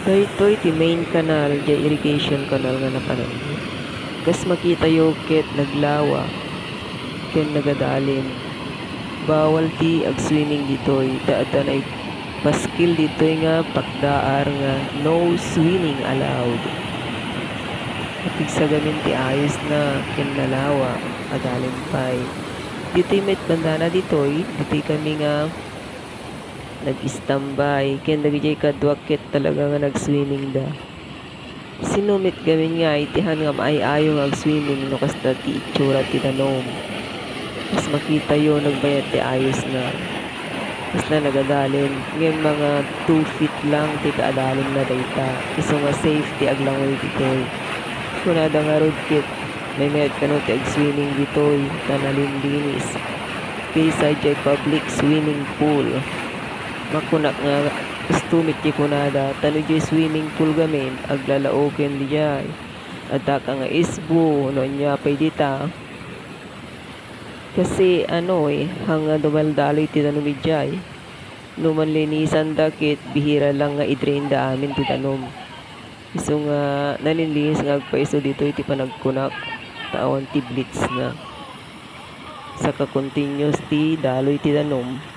Daytoy ti main canal, di irrigation canal nga napanan. Kas makita yo ket naglawa, ken nagadalin. Bawal ti ag swimming ditoy, daadan ay paskil ditoy nga pagdaar nga no swimming allowed. Kapig sa gamin ti ayos na ken nalawa, adalin pay. Ditoy met bandana ditoy, ditoy kami nga nag-standby, ken dagiti kadwa ket talaga nga nag-swimming da. Sinumit gamin nga itihan nga maayayo nga ag-swimming no kasta ti itsura ti danom. Mas makita yo nagbayad ti ayos na. Mas na nagadalin, ngayon mga 2 feet lang ti kaadalin na dayta. Iso nga safety aglangoy ditoy. Kunada nga road kit, may mayad kano ti ag-swimming ditoy, tanalin-linis. Kaysa jay public swimming pool. Makunak nga istumit ti kunada, tano jay swimming pool gamin, aglalaoken di jay. Adda ka nga isbo, no nya pay dita. Kasi hanga dumaldaloy ti tanom ijay. Numan linisan dakit, bihira lang nga i-drain da amin ti tanom. Iso nga nalinlinis nga agpaiso dito iti panagkunak, taon ti blitz na. Saka continuous ti daloy ti tanom.